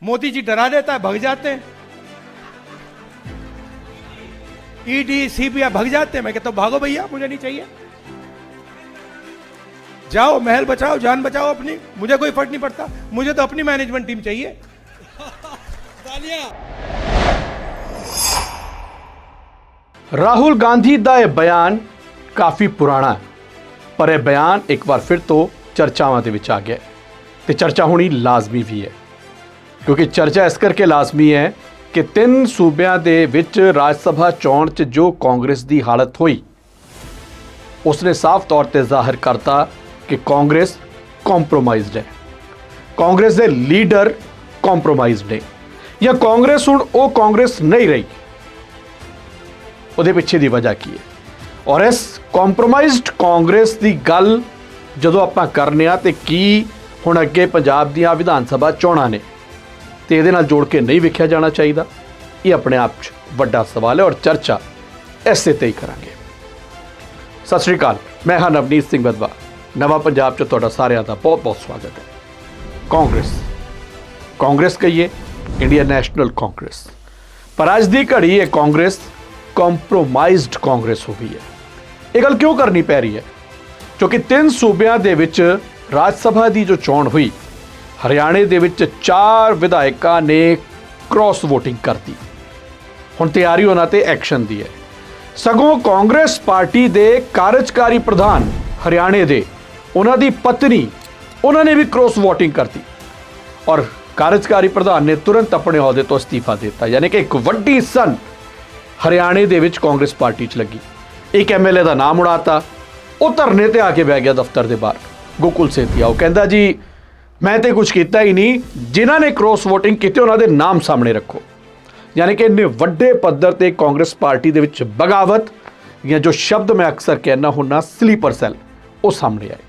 मोदी जी डरा देता है, भग जाते हैं। ईडी सीबीआई भग जाते हैं। मैं कहता हूं भागो भैया, मुझे नहीं चाहिए, जाओ महल बचाओ, जान बचाओ अपनी, मुझे कोई फर्क नहीं पड़ता, मुझे तो अपनी मैनेजमेंट टीम चाहिए। ਰਾਹੁਲ ਗਾਂਧੀ ਦਾ ਇਹ ਬਿਆਨ ਕਾਫੀ ਪੁਰਾਣਾ ਹੈ, ਪਰ ਇਹ ਬਿਆਨ ਇੱਕ ਵਾਰ ਫਿਰ ਤੋਂ ਚਰਚਾਵਾਂ ਦੇ ਵਿੱਚ ਆ ਗਿਆ ਤੇ ਚਰਚਾ ਹੋਣੀ ਲਾਜ਼ਮੀ ਵੀ ਹੈ, ਕਿਉਂਕਿ ਚਰਚਾ ਇਸ ਕਰਕੇ ਲਾਜ਼ਮੀ ਹੈ ਕਿ 3 ਸੂਬਿਆਂ ਦੇ ਵਿੱਚ ਰਾਜ ਸਭਾ ਚੋਣ 'ਚ ਜੋ ਕਾਂਗਰਸ ਦੀ ਹਾਲਤ ਹੋਈ, ਉਸਨੇ ਸਾਫ਼ ਤੌਰ ਤੇ ਜ਼ਾਹਿਰ ਕਰਤਾ ਕਿ ਕਾਂਗਰਸ ਕੰਪਰੋਮਾਈਜ਼ਡ ਹੈ, ਕਾਂਗਰਸ ਦੇ ਲੀਡਰ ਕੰਪਰੋਮਾਈਜ਼ਡ ਨੇ, ਜਾਂ ਕਾਂਗਰਸ ਹੁਣ ਉਹ ਕਾਂਗਰਸ ਨਹੀਂ ਰਹੀ। ਉਹਦੇ ਪਿੱਛੇ ਦੀ ਵਜ੍ਹਾ ਕੀ ਹੈ? ਔਰ ਇਸ ਕੰਪਰੋਮਾਈਜ਼ਡ ਕਾਂਗਰਸ ਦੀ ਗੱਲ ਜਦੋਂ ਆਪਾਂ ਕਰਨੇ ਆ ਤੇ ਕੀ ਹੁਣ ਅੱਗੇ ਪੰਜਾਬ ਦੀਆਂ ਵਿਧਾਨ ਸਭਾ ਚੋਣਾਂ ਨੇ ਤੇ ਇਹਦੇ ਨਾਲ ਜੋੜ ਕੇ ਨਹੀਂ ਵੇਖਿਆ ਜਾਣਾ ਚਾਹੀਦਾ? ਇਹ ਆਪਣੇ ਆਪ 'ਚ ਵੱਡਾ ਸਵਾਲ ਹੈ ਔਰ ਚਰਚਾ ਇਸੇ ਤੇ ਹੀ ਕਰਾਂਗੇ। ਸਤਿ ਸ਼੍ਰੀ ਅਕਾਲ, ਮੈਂ ਹਾਂ ਨਵਨੀਤ ਸਿੰਘ ਬਦਵਾ। ਨਵਾਂ ਪੰਜਾਬ 'ਚ ਤੁਹਾਡਾ ਸਾਰਿਆਂ ਦਾ ਬਹੁਤ ਬਹੁਤ ਸਵਾਗਤ ਹੈ। ਕਾਂਗਰਸ ਕਹੀਏ, ਇੰਡੀਅਨ ਨੈਸ਼ਨਲ ਕਾਂਗਰਸ, ਪਰ ਅੱਜ ਦੀ ਘੜੀ ਇਹ ਕਾਂਗਰਸ ਕੰਪਰੋਮਾਈਜ਼ਡ ਕਾਂਗਰਸ ਹੋ ਗਈ ਹੈ। ਇਹ ਗੱਲ ਕਿਉਂ ਕਰਨੀ ਪੈ ਰਹੀ ਹੈ? ਕਿਉਂਕਿ 3 ਸੂਬਿਆਂ ਦੇ ਵਿੱਚ ਰਾਜ ਸਭਾ ਦੀ ਜੋ ਚੋਣ ਹੋਈ, ਹਰਿਆਣੇ ਦੇ ਵਿੱਚ 4 ਵਿਧਾਇਕਾਂ ਨੇ ਕ੍ਰਾਸ ਵੋਟਿੰਗ ਕਰਤੀ। ਹੁਣ ਤਿਆਰੀ ਉਹਨਾਂ ਤੇ ਐਕਸ਼ਨ ਦੀ ਹੈ। ਸਗੋਂ ਕਾਂਗਰਸ ਪਾਰਟੀ ਦੇ ਕਾਰਜਕਾਰੀ ਪ੍ਰਧਾਨ ਹਰਿਆਣੇ ਦੇ, ਉਹਨਾਂ ਦੀ ਪਤਨੀ, ਉਹਨਾਂ ਨੇ ਵੀ ਕ੍ਰਾਸ ਵੋਟਿੰਗ ਕਰਤੀ ਔਰ ਕਾਰਜਕਾਰੀ ਪ੍ਰਧਾਨ ਨੇ ਤੁਰੰਤ ਆਪਣੇ ਅਹੁਦੇ ਤੋਂ ਅਸਤੀਫਾ ਦੇ ਦਿੱਤਾ। ਯਾਨੀ ਕਿ ਇੱਕ ਵੱਡੀ ਸਨ ਹਰਿਆਣੇ ਦੇ ਵਿੱਚ ਕਾਂਗਰਸ ਪਾਰਟੀ 'ਚ ਲੱਗੀ। ਇੱਕ ਐਮਐਲਏ ਦਾ ਨਾਮ ਉਡਾਤਾ, ਉਹ ਧਰਨੇ ਤੇ ਆ ਕੇ ਬਹਿ ਗਿਆ ਦਫ਼ਤਰ ਦੇ ਬਾਹਰ, ਗੋਕੁਲ ਸੇਤੀਆ। ਉਹ ਕਹਿੰਦਾ ਜੀ ਮੈਂ ਤੇ ਕੁਝ ਕੀਤਾ ਹੀ ਨਹੀਂ, ਜਿਨ੍ਹਾਂ ਨੇ ਕ੍ਰਾਸ ਵੋਟਿੰਗ ਕੀਤੀ ਉਹਨਾਂ ਦੇ ਨਾਮ ਸਾਹਮਣੇ ਰੱਖੋ। ਯਾਨੀ ਕਿ ਇੰਨੇ ਵੱਡੇ ਪੱਧਰ ਤੇ ਕਾਂਗਰਸ ਪਾਰਟੀ ਦੇ ਵਿੱਚ ਬਗਾਵਤ, ਜਾਂ ਜੋ ਸ਼ਬਦ ਮੈਂ ਅਕਸਰ ਕਹਿਣਾ ਹੁੰਦਾ ਸਲੀਪਰ ਸੈੱਲ, ਉਹ ਸਾਹਮਣੇ ਆਏ।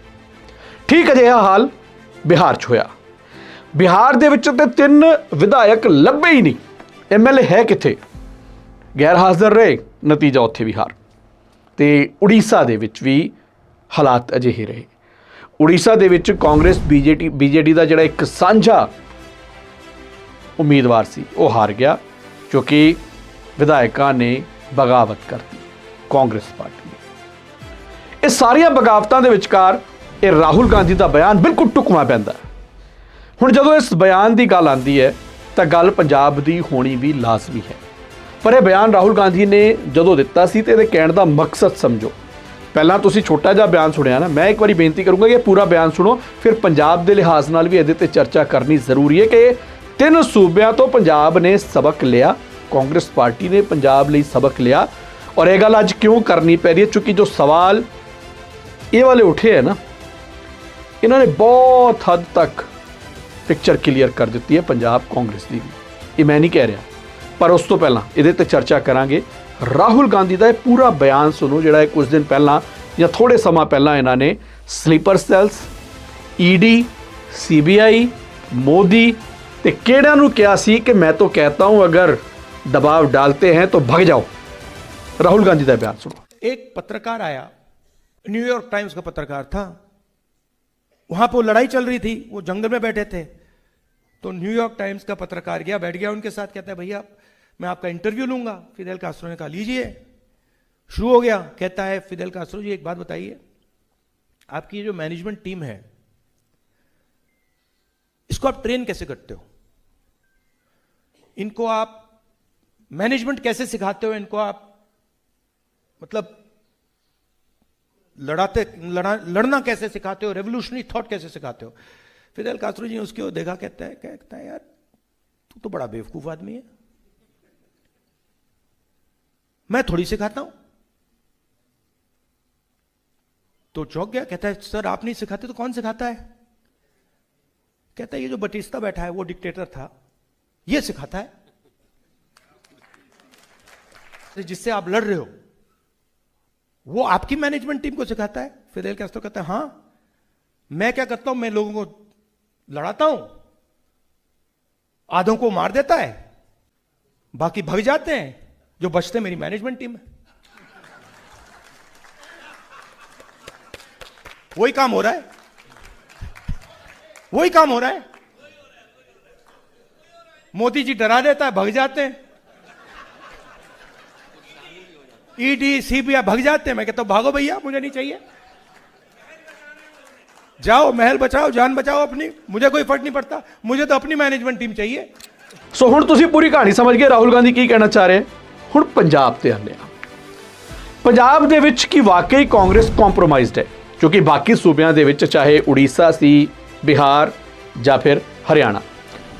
ਠੀਕ ਅਜਿਹਾ ਹਾਲ ਬਿਹਾਰ 'ਚ ਹੋਇਆ। ਬਿਹਾਰ ਦੇ ਵਿੱਚ ਤੇ 3 ਵਿਧਾਇਕ ਲੱਭੇ ਹੀ ਨਹੀਂ। ਐਮਐਲਏ ਹੈ ਕਿੱਥੇ? ਗੈਰ ਹਾਜ਼ਰ ਰਹੇ, ਨਤੀਜਾ ਉੱਥੇ ਵੀ ਹਾਰ। ਤੇ ਉੜੀਸਾ ਦੇ ਵਿੱਚ ਵੀ ਹਾਲਾਤ ਅਜਿਹੇ ਰਹੇ। ਉੜੀਸਾ ਦੇ ਵਿੱਚ ਕਾਂਗਰਸ ਬੀਜੇਡੀ ਦਾ ਜਿਹੜਾ ਇੱਕ ਸਾਂਝਾ ਉਮੀਦਵਾਰ ਸੀ, ਉਹ ਹਾਰ ਗਿਆ ਕਿਉਂਕਿ ਵਿਧਾਇਕਾਂ ਨੇ ਬਗਾਵਤ ਕਰਤੀ ਕਾਂਗਰਸ ਪਾਰਟੀ ਨੇ। ਇਹ ਸਾਰੀਆਂ ਬਗਾਵਤਾਂ ਦੇ ਵਿਚਕਾਰ ਇਹ ਰਾਹੁਲ ਗਾਂਧੀ ਦਾ ਬਿਆਨ ਬਿਲਕੁਲ ਢੁਕਵਾਂ ਪੈਂਦਾ। ਹੁਣ ਜਦੋਂ ਇਸ ਬਿਆਨ ਦੀ ਗੱਲ ਆਉਂਦੀ ਹੈ ਤਾਂ ਗੱਲ ਪੰਜਾਬ ਦੀ ਹੋਣੀ ਵੀ ਲਾਜ਼ਮੀ ਹੈ। ਪਰ ਇਹ ਬਿਆਨ ਰਾਹੁਲ ਗਾਂਧੀ ਨੇ ਜਦੋਂ ਦਿੱਤਾ ਸੀ ਤੇ ਇਹਦੇ ਕਹਿਣ ਦਾ ਮਕਸਦ ਸਮਝੋ। ਪਹਿਲਾਂ ਤੁਸੀਂ ਛੋਟਾ ਜਿਹਾ ਬਿਆਨ ਸੁਣਿਆ ਨਾ, ਮੈਂ ਇੱਕ ਵਾਰੀ ਬੇਨਤੀ ਕਰੂੰਗਾ ਕਿ ਇਹ ਪੂਰਾ ਬਿਆਨ ਸੁਣੋ, ਫਿਰ ਪੰਜਾਬ ਦੇ ਲਿਹਾਜ਼ ਨਾਲ ਵੀ ਇਹਦੇ ਤੇ ਚਰਚਾ ਕਰਨੀ ਜ਼ਰੂਰੀ ਹੈ ਕਿ 3 ਸੂਬਿਆਂ ਤੋਂ ਪੰਜਾਬ ਨੇ ਸਬਕ ਲਿਆ, ਕਾਂਗਰਸ ਪਾਰਟੀ ਨੇ ਪੰਜਾਬ ਲਈ ਸਬਕ ਲਿਆ। ਔਰ ਇਹ ਗੱਲ ਅੱਜ ਕਿਉਂ ਕਰਨੀ ਪੈ ਰਹੀ ਹੈ? ਕਿਉਂਕਿ ਜੋ ਸਵਾਲ ਇਹ ਵਾਲੇ ਉੱਠੇ ਹੈ ਨਾ, ਇਹਨਾਂ ਨੇ ਬਹੁਤ ਹੱਦ ਤੱਕ ਪਿਕਚਰ ਕਲੀਅਰ ਕਰ ਦਿੱਤੀ ਹੈ ਪੰਜਾਬ ਕਾਂਗਰਸ ਦੀ ਵੀ। ਇਹ ਮੈਂ ਨਹੀਂ ਕਹਿ ਰਿਹਾ, ਪਰ ਉਸ ਤੋਂ ਪਹਿਲਾਂ ਇਹਦੇ ਤੇ ਚਰਚਾ ਕਰਾਂਗੇ। ਰਾਹੁਲ ਗਾਂਧੀ ਦਾ ਇਹ ਪੂਰਾ ਬਿਆਨ ਸੁਣੋ, ਜਿਹੜਾ ਕੁਝ ਦਿਨ ਪਹਿਲਾਂ ਜਾਂ ਥੋੜੇ ਸਮਾਂ ਪਹਿਲਾਂ ਇਹਨਾਂ ਨੇ sleeper cells, ED, CBI, Modi ਤੇ ਕਿਹੜਿਆਂ ਨੂੰ ਕਿਹਾ ਸੀ ਕਿ ਮੈਂ ਤਾਂ कहता हूं अगर दबाव डालते हैं तो भाग जाओ। राहुल गांधी का बयान सुनो। एक पत्रकार आया, न्यूयॉर्क टाइम्स का पत्रकार था, वहां पर लड़ाई चल रही थी, वो जंगल में बैठे थे, तो न्यूयॉर्क टाइम्स का पत्रकार गया, बैठ गया उनके साथ, कहता है भैया मैं आपका इंटरव्यू लूंगा। फिदेल कास्ट्रो ने कहा लीजिए। शुरू हो गया। कहता है फिदेल कास्ट्रो जी एक बात बताइए, आपकी जो मैनेजमेंट टीम है इसको आप ट्रेन कैसे करते हो? इनको आप मैनेजमेंट कैसे सिखाते हो? इनको आप मतलब लड़ना कैसे सिखाते हो? रेवोल्यूशनरी थॉट कैसे सिखाते हो? फिदेल कास्ट्रो जी उसकी ओर देखा, कहता है यार तू तो बड़ा बेवकूफ आदमी है, मैं थोड़ी सिखाता हूं। तो चौंक गया, कहता है सर आप नहीं सिखाते तो कौन सिखाता है? कहता है ये जो बटिस्ता बैठा है वो डिक्टेटर था, ये सिखाता है, जिससे आप लड़ रहे हो वो आपकी मैनेजमेंट टीम को सिखाता है। फिदेल कास्ट्रो कहता है हां, मैं क्या करता हूं, मैं लोगों को लड़ाता हूं, आधों को मार देता है, बाकी भग जाते हैं, जो बचते मेरी मैनेजमेंट टीम है। वही काम हो रहा है, वही काम हो रहा है। मोदी जी डरा देता है, भग जाते हैं। ईडी सीबीआई भग जाते हैं। मैं कहता हूं भागो भैया, मुझे नहीं चाहिए, जाओ महल बचाओ, जान बचाओ अपनी, मुझे कोई फर्क नहीं पड़ता, मुझे तो अपनी मैनेजमेंट टीम चाहिए। ਸੋ ਹੁਣ ਤੁਸੀਂ ਪੂਰੀ ਕਹਾਣੀ ਸਮਝ ਗਏ ਰਾਹੁਲ ਗਾਂਧੀ ਕੀ ਕਹਿਣਾ ਚਾਹ ਰਹੇ। ਹੁਣ ਪੰਜਾਬ ਤੇ ਆਉਂਦੇ ਹਾਂ। ਪੰਜਾਬ ਦੇ ਵਿੱਚ ਕੀ ਵਾਕਈ ਕਾਂਗਰਸ ਕੰਪਰੋਮਾਈਜ਼ਡ ਹੈ? ਕਿਉਂਕਿ ਬਾਕੀ ਸੂਬਿਆਂ ਦੇ ਵਿੱਚ ਚਾਹੇ ਉੜੀਸਾ ਸੀ, ਬਿਹਾਰ ਜਾਂ ਫਿਰ ਹਰਿਆਣਾ,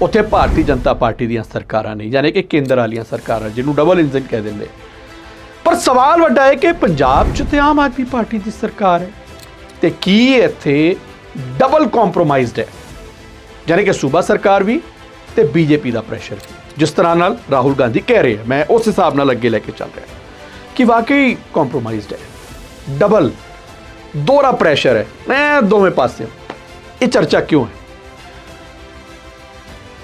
ਉੱਥੇ ਭਾਰਤੀ ਜਨਤਾ ਪਾਰਟੀ ਦੀਆਂ ਸਰਕਾਰਾਂ ਨੇ, ਯਾਨੀ ਕਿ ਕੇਂਦਰ ਵਾਲੀਆਂ ਸਰਕਾਰਾਂ, ਜਿਹਨੂੰ ਡਬਲ ਇੰਜਨ ਕਹਿ ਦਿੰਦੇ। ਪਰ ਸਵਾਲ ਵੱਡਾ ਹੈ ਕਿ ਪੰਜਾਬ 'ਚ ਤੇ ਆਮ ਆਦਮੀ ਪਾਰਟੀ ਦੀ ਸਰਕਾਰ ਹੈ, ਤੇ ਕੀ ਇੱਥੇ ਡਬਲ ਕੰਪਰੋਮਾਈਜ਼ਡ ਹੈ, ਯਾਨੀ ਕਿ ਸੂਬਾ ਸਰਕਾਰ ਵੀ ਤੇ ਬੀਜੇਪੀ ਦਾ ਪ੍ਰੈਸ਼ਰ ਵੀ, ਜਿਸ ਤਰ੍ਹਾਂ ਨਾਲ ਰਾਹੁਲ ਗਾਂਧੀ ਕਹਿ ਰਹੇ ਆ। ਮੈਂ ਉਸ ਹਿਸਾਬ ਨਾਲ ਅੱਗੇ ਲੈ ਕੇ ਚੱਲ ਰਿਹਾ ਕਿ ਵਾਕਈ ਕੰਪਰੋਮਾਈਜ਼ਡ ਹੈ, ਡਬਲ ਦੋਹਰਾ ਪ੍ਰੈਸ਼ਰ ਹੈ, ਮੈਂ ਦੋਵੇਂ ਪਾਸੇ। ਇਹ ਚਰਚਾ ਕਿਉਂ ਹੈ?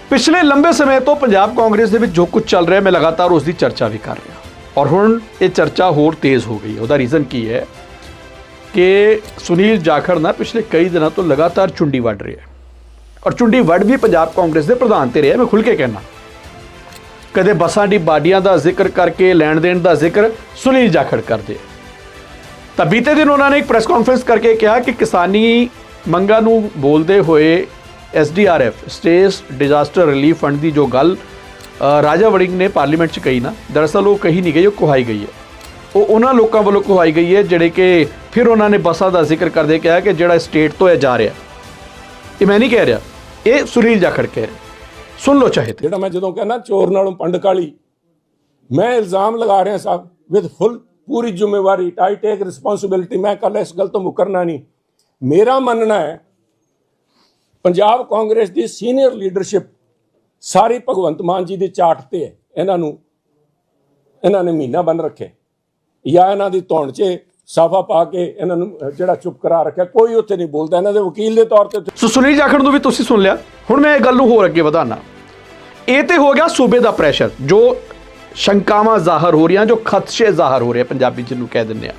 ਪਿਛਲੇ ਲੰਬੇ ਸਮੇਂ ਤੋਂ ਪੰਜਾਬ ਕਾਂਗਰਸ ਦੇ ਵਿੱਚ ਜੋ ਕੁਝ ਚੱਲ ਰਿਹਾ, ਮੈਂ ਲਗਾਤਾਰ ਉਸ ਦੀ ਚਰਚਾ ਵੀ ਕਰ ਰਿਹਾ, ਔਰ ਹੁਣ ਇਹ ਚਰਚਾ ਹੋਰ ਤੇਜ਼ ਹੋ ਗਈ। ਉਹਦਾ ਰੀਜ਼ਨ ਕੀ ਹੈ ਕਿ ਸੁਨੀਲ ਜਾਖੜ ਨਾ ਪਿਛਲੇ ਕਈ ਦਿਨਾਂ ਤੋਂ ਲਗਾਤਾਰ ਚੁੰਡੀ ਵੱਢ ਰਿਹਾ ਹੈ, ਔਰ ਚੁੰਡੀ ਵੱਢ ਵੀ ਪੰਜਾਬ ਕਾਂਗਰਸ ਦੇ ਪ੍ਰਧਾਨ ਤੇ ਰਿਹਾ। ਮੈਂ ਖੁੱਲ੍ਹ ਕੇ ਕਹਿਣਾ, ਕਦੇ ਬੱਸਾਂ ਦੀ ਬਾਡੀਆਂ ਦਾ ਜ਼ਿਕਰ ਕਰਕੇ ਲੈਣ ਦੇਣ ਦਾ ਜ਼ਿਕਰ ਸੁਨੀਲ ਜਾਖੜ ਕਰਦੇ। ਤਾਂ ਬੀਤੇ ਦਿਨ ਉਹਨਾਂ ਨੇ ਇੱਕ ਪ੍ਰੈਸ ਕਾਨਫਰੰਸ ਕਰਕੇ ਕਿਹਾ ਕਿ ਕਿਸਾਨੀ ਮੰਗਾਂ ਨੂੰ ਬੋਲਦੇ ਹੋਏ SDRF state disaster relief fund ਦੀ ਜੋ ਗੱਲ ਰਾਜਾ ਵੜਿੰਗ ਨੇ ਪਾਰਲੀਮੈਂਟ 'ਚ ਕਹੀ ਨਾ, ਦਰਅਸਲ ਉਹ ਕਹੀ ਨਹੀਂ ਗਈ, ਉਹ ਕਹਾਈ ਗਈ ਹੈ। ਉਹ ਉਹਨਾਂ ਲੋਕਾਂ ਵੱਲੋਂ ਕਹਾਈ ਗਈ ਹੈ ਜਿਹੜੇ ਕਿ ਫਿਰ ਉਹਨਾਂ ਨੇ ਬੱਸਾਂ ਦਾ ਜ਼ਿਕਰ ਕਰਦੇ ਕਿਹਾ ਕਿ ਜਿਹੜਾ ਸਟੇਟ ਤੋਂ ਇਹ ਜਾ ਰਿਹਾ। ਇਹ ਮੈਂ ਨਹੀਂ ਕਹਿ ਰਿਹਾ, ਇਹ ਸੁਨੀਲ ਜਾਖੜ ਕਹਿ ਰਿਹਾ। ਸੁਣ ਲਓ ਚਾਹੇ। ਜਿਹੜਾ ਮੈਂ ਜਦੋਂ ਕਹਿੰਦਾ ਚੋਰ ਨਾਲੋਂ ਪੰਡ ਕਾਲੀ, ਮੈਂ ਇਲਜ਼ਾਮ ਲਗਾ ਰਿਹਾ ਸਾਹਿਬ ਵਿਦ ਫੁੱਲ ਪੂਰੀ ਜ਼ਿੰਮੇਵਾਰੀ, ਆਈ ਟੇਕ ਰਿਸਪੌਂਸਿਬਿਲਿਟੀ। ਮੈਂ ਕੱਲ ਇਸ ਗੱਲ ਤੋਂ ਮੁਕਰਨਾ ਨਹੀਂ। ਮੇਰਾ ਮੰਨਣਾ ਹੈ ਪੰਜਾਬ ਕਾਂਗਰਸ ਦੀ ਸੀਨੀਅਰ ਲੀਡਰਸ਼ਿਪ ਸਾਰੀ ਭਗਵੰਤ ਮਾਨ ਜੀ ਦੀ ਚਾਟ ਤੇ ਹੈ। ਇਹਨਾਂ ਨੇ ਮਹੀਨਾ ਬੰਨ ਰੱਖੇ, ਜਾਂ ਇਹਨਾਂ ਦੀ ਧੌਣ 'ਚ ਸਾਫਾ ਪਾ ਕੇ ਇਹਨਾਂ ਨੂੰ ਜਿਹੜਾ ਚੁੱਪ ਕਰਾ ਰੱਖਿਆ, ਕੋਈ ਉੱਥੇ ਨਹੀਂ ਬੋਲਦਾ ਇਹਨਾਂ ਦੇ ਵਕੀਲ ਦੇ ਤੌਰ ਤੇ। ਸੋ ਸੁਨੀਲ ਜਾਖੜ ਨੂੰ ਵੀ ਤੁਸੀਂ ਸੁਣ ਲਿਆ। ਹੁਣ ਮੈਂ ਇਹ ਗੱਲ ਨੂੰ ਹੋਰ ਅੱਗੇ ਵਧਾਉਣਾ। ਇਹ ਤੇ ਹੋ ਗਿਆ ਸੂਬੇ ਦਾ ਪ੍ਰੈਸ਼ਰ, ਜੋ ਸ਼ੰਕਾਵਾਂ ਜ਼ਾਹਰ ਹੋ ਰਹੀਆਂ, ਜੋ ਖਦਸ਼ੇ ਜ਼ਾਹਰ ਹੋ ਰਹੇ, ਪੰਜਾਬੀ ਜਿਹਨੂੰ ਕਹਿ ਦਿੰਦੇ ਆ।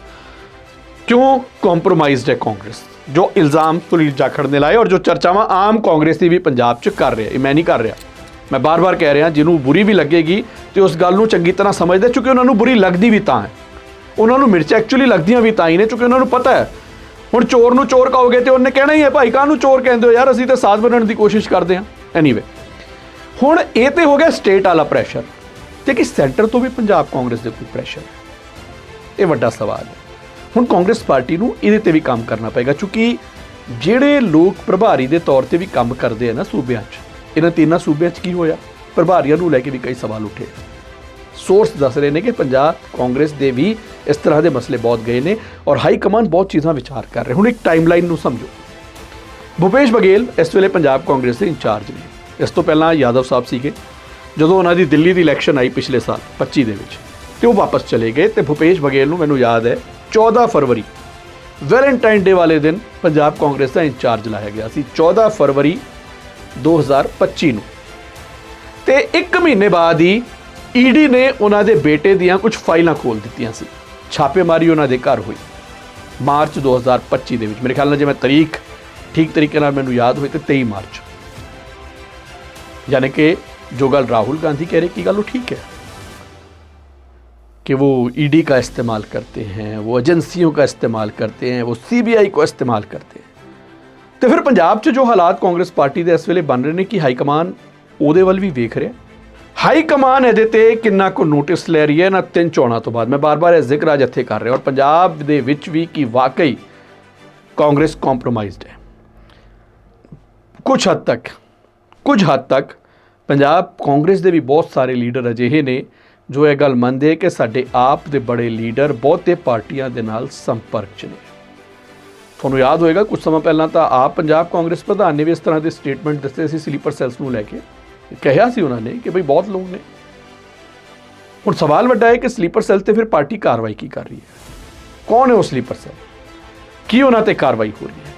ਕਿਉਂ ਕੰਪਰੋਮਾਈਜ਼ਡ ਹੈ ਕਾਂਗਰਸ? ਜੋ ਇਲਜ਼ਾਮ ਸੁਨੀਲ ਜਾਖੜ ਨੇ ਲਾਏ, ਔਰ ਜੋ ਚਰਚਾਵਾਂ ਆਮ ਕਾਂਗਰਸੀ ਵੀ ਪੰਜਾਬ 'ਚ ਕਰ ਰਿਹਾ। ਇਹ ਮੈਂ ਨਹੀਂ ਕਰ ਰਿਹਾ, ਮੈਂ ਬਾਰ-ਬਾਰ ਕਹਿ ਰਿਹਾ। ਜਿਹਨੂੰ ਬੁਰੀ ਵੀ ਲੱਗੇਗੀ ਤੇ ਉਸ ਗੱਲ ਨੂੰ ਚੰਗੀ ਤਰ੍ਹਾਂ ਸਮਝਦੇ, ਕਿਉਂਕਿ ਉਹਨਾਂ ਨੂੰ ਬੁਰੀ ਲੱਗਦੀ ਵੀ ਤਾਂ ਹੈ, ਉਹਨਾਂ ਨੂੰ ਮਿਰਚ ਐਕਚੁਅਲੀ ਲੱਗਦੀਆਂ ਵੀ ਤਾਂ ਹੀ ਨੇ, ਕਿਉਂਕਿ ਉਹਨਾਂ ਨੂੰ ਪਤਾ ਹੈ ਹੁਣ ਚੋਰ ਨੂੰ ਚੋਰ ਕਹੋਗੇ ਤੇ ਉਹਨੇ ਕਹਿਣਾ ਹੀ ਹੈ, ਭਾਈ ਕਾਹਨੂੰ ਚੋਰ ਕਹਿੰਦੇ ਹੋ ਯਾਰ, ਅਸੀਂ ਤਾਂ ਸਾਥ ਬਣਨ ਦੀ ਕੋਸ਼ਿਸ਼ ਕਰਦੇ ਹਾਂ। ਐਨੀਵੇ, ਹੁਣ ਇਹ ਤੇ ਹੋ ਗਿਆ ਸਟੇਟ ਵਾਲਾ ਪ੍ਰੈਸ਼ਰ, ਤੇ ਕਿ ਸੈਂਟਰ ਤੋਂ ਵੀ ਪੰਜਾਬ ਕਾਂਗਰਸ ਦੇ ਕੋਈ ਪ੍ਰੈਸ਼ਰ ਹੈ? ਇਹ ਵੱਡਾ ਸਵਾਲ ਹੈ। ਹੁਣ ਕਾਂਗਰਸ ਪਾਰਟੀ ਨੂੰ ਇਹਦੇ ਤੇ ਵੀ ਕੰਮ ਕਰਨਾ ਪਏਗਾ, ਕਿਉਂਕਿ ਜਿਹੜੇ ਲੋਕ ਪ੍ਰਭਾਰੀ ਦੇ ਤੌਰ ਤੇ ਵੀ ਕੰਮ ਕਰਦੇ ਆ ਨਾ ਸੂਬਿਆਂ 'ਚ, ਇਹਨਾਂ ਤਿੰਨਾਂ ਸੂਬਿਆਂ 'ਚ ਕੀ ਹੋਇਆ? ਪ੍ਰਭਾਰੀਆਂ ਨੂੰ ਲੈ ਕੇ ਵੀ ਕਈ ਸਵਾਲ ਉੱਠੇ। ਸੋਰਸ ਦੱਸ ਰਹੇ ਨੇ ਕਿ ਪੰਜਾਬ ਕਾਂਗਰਸ ਦੇ ਵੀ ਇਸ ਤਰ੍ਹਾਂ ਦੇ ਮਸਲੇ ਬਹੁਤ ਗਏ ਨੇ, ਔਰ ਹਾਈ ਕਮਾਂਡ ਬਹੁਤ ਚੀਜ਼ਾਂ ਵਿਚਾਰ ਕਰ ਰਹੇ। ਹੁਣ ਇੱਕ ਟਾਈਮਲਾਈਨ ਨੂੰ ਸਮਝੋ। ਭੁਪੇਸ਼ ਬਘੇਲ ਇਸ ਵੇਲੇ ਪੰਜਾਬ ਕਾਂਗਰਸ ਦੇ ਇੰਚਾਰਜ ਨੇ। ਇਸ ਤੋਂ ਪਹਿਲਾਂ ਯਾਦਵ ਸਾਹਿਬ ਸੀਗੇ, ਜਦੋਂ ਉਹਨਾਂ ਦੀ ਦਿੱਲੀ ਦੀ ਇਲੈਕਸ਼ਨ ਆਈ ਪਿਛਲੇ ਸਾਲ 25 ਦੇ ਵਿੱਚ, ਤੇ ਉਹ ਵਾਪਸ ਚਲੇ ਗਏ। ਤੇ ਭੁਪੇਸ਼ ਬਘੇਲ ਨੂੰ ਮੈਨੂੰ ਯਾਦ ਹੈ 14 ਫਰਵਰੀ ਵੈਲੈਂਟਾਈਨ ਡੇ ਵਾਲੇ ਦਿਨ ਪੰਜਾਬ ਕਾਂਗਰਸ ਦਾ ਇੰਚਾਰਜ ਲਾਇਆ ਗਿਆ ਸੀ, 14 ਫਰਵਰੀ 2025 ਨੂੰ। ਤੇ 1 ਮਹੀਨੇ ਬਾਅਦ ਹੀ ਈਡੀ ਨੇ ਉਹਨਾਂ ਦੇ ਬੇਟੇ ਦੀਆਂ ਕੁਝ ਫਾਈਲਾਂ ਖੋਲ੍ਹ ਦਿੱਤੀਆਂ ਸੀ। ਛਾਪੇਮਾਰੀ ਉਹਨਾਂ ਦੇ ਘਰ ਹੋਈ ਮਾਰਚ 2025 ਦੇ ਵਿੱਚ। ਮੇਰੇ ਖਿਆਲ ਨਾਲ ਜੇ ਮੈਂ ਤਾਰੀਖ ਠੀਕ ਤਰੀਕੇ ਨਾਲ ਮੈਨੂੰ ਯਾਦ ਹੋਈ ਤੇ 23 ਮਾਰਚ। यानी कि जो गल राहुल गांधी कह रहे कि गल वो ठीक है कि वो ईडी का इस्तेमाल करते हैं, वो एजेंसियों का इस्तेमाल करते हैं, वो सीबीआई को इस्तेमाल करते हैं। तो फिर पंजाब 'ਚ जो हालात कांग्रेस पार्टी ਦੇ ਇਸ ਵੇਲੇ ਬਣ ਰਹੇ ਨੇ ਕਿ ਹਾਈ ਕਮਾਨ ਉਹਦੇ ਵੱਲ ਵੀ ਵੇਖ ਰਿਹਾ। ਹਾਈ ਕਮਾਨ ਇਹਦੇ ਤੇ ਕਿੰਨਾ ਕੁ ਨੋਟਿਸ ਲੈ ਰਹੀ ਹੈ ਨਾ 3 ਚੋਣਾਂ ਤੋਂ ਬਾਅਦ। ਮੈਂ ਬਾਰ-ਬਾਰ ਇਹ ਜ਼ਿਕਰ ਅੱਜ ਇੱਥੇ ਕਰ ਰਿਹਾ, ਔਰ ਪੰਜਾਬ ਦੇ ਵਿੱਚ ਵੀ ਕਿ ਵਾਕਈ ਕਾਂਗਰਸ ਕੰਪਰੋਮਾਈਜ਼ਡ ਹੈ ਕੁਝ ਹੱਦ ਤੱਕ। ਪੰਜਾਬ ਕਾਂਗਰਸ ਦੇ ਵੀ ਬਹੁਤ ਸਾਰੇ ਲੀਡਰ ਅਜਿਹੇ ਨੇ ਜੋ ਇਹ ਗੱਲ ਮੰਨਦੇ ਕਿ ਸਾਡੇ ਆਪ ਦੇ ਬੜੇ ਲੀਡਰ ਬਹੁਤੇ ਪਾਰਟੀਆਂ ਦੇ ਨਾਲ ਸੰਪਰਕ 'ਚ ਨੇ। ਤੁਹਾਨੂੰ ਯਾਦ ਹੋਏਗਾ ਕੁਝ ਸਮਾਂ ਪਹਿਲਾਂ ਤਾਂ ਆਪ ਪੰਜਾਬ ਕਾਂਗਰਸ ਪ੍ਰਧਾਨ ਨੇ ਵੀ ਇਸ ਤਰ੍ਹਾਂ ਦੇ ਸਟੇਟਮੈਂਟ ਦਿੱਤੇ ਸੀ ਸਲੀਪਰ ਸੈੱਲਸ ਨੂੰ ਲੈ ਕੇ। ਕਿਹਾ ਸੀ ਉਹਨਾਂ ਨੇ ਕਿ ਭਈ ਬਹੁਤ ਲੋਕ ਨੇ। ਹੁਣ ਸਵਾਲ ਵੱਡਾ ਹੈ ਕਿ ਸਲੀਪਰ ਸੈੱਲ ਤੇ ਫਿਰ ਪਾਰਟੀ ਕਾਰਵਾਈ ਕੀ ਕਰ ਰਹੀ ਹੈ? ਕੌਣ ਹੈ ਉਹ ਸਲੀਪਰ ਸੈੱਲ? ਕੀ ਉਹਨਾਂ ਤੇ ਕਾਰਵਾਈ ਹੋ ਰਹੀ ਹੈ?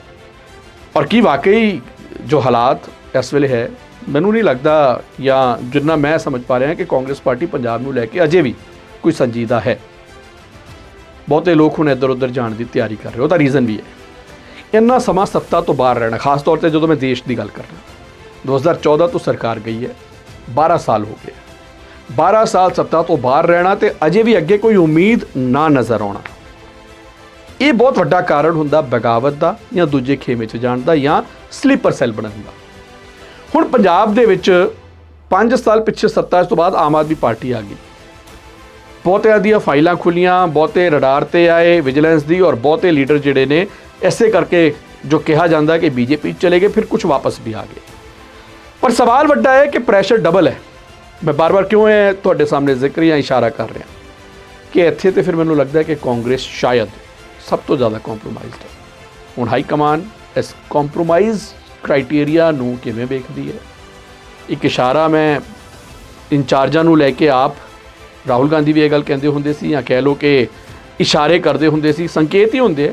ਔਰ ਕੀ ਵਾਕਈ ਜੋ ਹਾਲਾਤ ਇਸ ਵੇਲੇ ਹੈ, ਮੈਨੂੰ ਨਹੀਂ ਲੱਗਦਾ ਜਾਂ ਜਿੰਨਾ ਮੈਂ ਸਮਝ ਪਾ ਰਿਹਾ ਕਿ ਕਾਂਗਰਸ ਪਾਰਟੀ ਪੰਜਾਬ ਨੂੰ ਲੈ ਕੇ ਅਜੇ ਵੀ ਕੋਈ ਸੰਜੀਦਾ ਹੈ। ਬਹੁਤੇ ਲੋਕ ਹੁਣ ਇੱਧਰ ਉੱਧਰ ਜਾਣ ਦੀ ਤਿਆਰੀ ਕਰ ਰਹੇ। ਉਹਦਾ ਰੀਜ਼ਨ ਵੀ ਹੈ ਇੰਨਾ ਸਮਾਂ ਸੱਤਾ ਤੋਂ ਬਾਹਰ ਰਹਿਣਾ, ਖਾਸ ਤੌਰ ਤੇ ਜਦੋਂ ਮੈਂ ਦੇਸ਼ ਦੀ ਗੱਲ ਕਰ ਰਿਹਾ। 2014 ਤੋਂ ਸਰਕਾਰ ਗਈ ਹੈ, 12 ਸਾਲ ਹੋ ਗਏ। 12 ਸਾਲ ਸੱਤਾ ਤੋਂ ਬਾਹਰ ਰਹਿਣਾ ਤੇ ਅਜੇ ਵੀ ਅੱਗੇ ਕੋਈ ਉਮੀਦ ਨਾ ਨਜ਼ਰ ਆਉਣਾ, ਇਹ ਬਹੁਤ ਵੱਡਾ ਕਾਰਨ ਹੁੰਦਾ ਬਗਾਵਤ ਦਾ ਜਾਂ ਦੂਜੇ ਖੇਮੇ 'ਚ ਜਾਣ ਦਾ ਜਾਂ ਸਲੀਪਰ ਸੈੱਲ ਬਣਨ ਦਾ। ਹੁਣ ਪੰਜਾਬ ਦੇ ਵਿੱਚ 5 ਸਾਲ ਪਿੱਛੇ ਸੱਤਾ ਤੋਂ ਬਾਅਦ ਆਮ ਆਦਮੀ ਪਾਰਟੀ ਆ ਗਈ, ਬਹੁਤਿਆਂ ਦੀਆਂ ਫਾਈਲਾਂ ਖੁੱਲੀਆਂ, ਬਹੁਤੇ ਰਡਾਰ ਤੇ ਆਏ ਵਿਜੀਲੈਂਸ ਦੀ, ਔਰ ਬਹੁਤੇ ਲੀਡਰ ਜਿਹੜੇ ਨੇ ਇਸੇ ਕਰਕੇ ਜੋ ਕਿਹਾ ਜਾਂਦਾ ਕਿ ਬੀਜੇਪੀ ਚਲੇ ਗਏ, ਫਿਰ ਕੁਝ ਵਾਪਸ ਵੀ ਆ ਗਏ। ਪਰ ਸਵਾਲ ਵੱਡਾ ਹੈ ਕਿ ਪ੍ਰੈਸ਼ਰ ਡਬਲ ਹੈ। ਮੈਂ ਬਾਰ-ਬਾਰ ਕਿਉਂ ਇਹ ਤੁਹਾਡੇ ਸਾਹਮਣੇ ਜ਼ਿਕਰ ਜਾਂ ਇਸ਼ਾਰਾ ਕਰ ਰਿਹਾ ਕਿ ਇੱਥੇ ਤੇ ਫਿਰ ਮੈਨੂੰ ਲੱਗਦਾ ਹੈ ਕਿ ਕਾਂਗਰਸ ਸ਼ਾਇਦ ਸਭ ਤੋਂ ਜ਼ਿਆਦਾ ਕੰਪਰੋਮਾਈਜ਼ਡ ਹੈ। ਹੁਣ ਹਾਈ ਕਮਾਨ ਇਸ ਕੰਪਰੋਮਾਈਜ਼ ਕ੍ਰਾਈਟੇਰੀਆ ਨੂੰ ਕਿਵੇਂ ਵੇਖਦੀ ਹੈ? ਇੱਕ ਇਸ਼ਾਰਾ ਮੈਂ ਇੰਚਾਰਜਾਂ ਨੂੰ ਲੈ ਕੇ ਆਪ ਰਾਹੁਲ ਗਾਂਧੀ ਵੀ ਇਹ ਗੱਲ ਕਹਿੰਦੇ ਹੁੰਦੇ ਸੀ, ਜਾਂ ਕਹਿ ਲਓ ਕਿ ਇਸ਼ਾਰੇ ਕਰਦੇ ਹੁੰਦੇ ਸੀ, ਸੰਕੇਤ ਹੀ ਹੁੰਦੇ ਆ,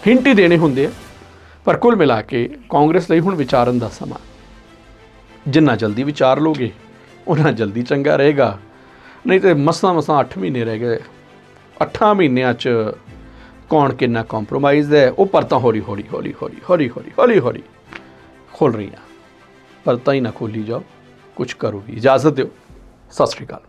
ਹਿੰਟ ਹੀ ਦੇਣੇ ਹੁੰਦੇ ਆ। ਪਰ ਕੁੱਲ ਮਿਲਾ ਕੇ ਕਾਂਗਰਸ ਲਈ ਹੁਣ ਵਿਚਾਰਨ ਦਾ ਸਮਾਂ, ਜਿੰਨਾ ਜਲਦੀ ਵਿਚਾਰ ਲੋਗੇ ਉਹਨਾਂ ਜਲਦੀ ਚੰਗਾ ਰਹੇਗਾ, ਨਹੀਂ ਤੇ ਮਸਾਂ 8 ਮਹੀਨੇ ਰਹਿ ਗਏ। 8 ਮਹੀਨਿਆਂ 'ਚ ਕੌਣ ਕਿੰਨਾ ਕੰਪਰੋਮਾਈਜ਼ ਹੈ, ਉਹ ਪਰਤਾਂ ਹੌਲੀ ਹੌਲੀ ਖੁੱਲ ਰਹੀਆਂ। ਪਰਤਾਂ ਹੀ ਨਾ ਖੋਲੀ ਜਾਓ, ਕੁਝ ਕਰੋ ਵੀ। ਇਜਾਜ਼ਤ ਦਿਓ, ਸਤਿ ਸ਼੍ਰੀ ਅਕਾਲ।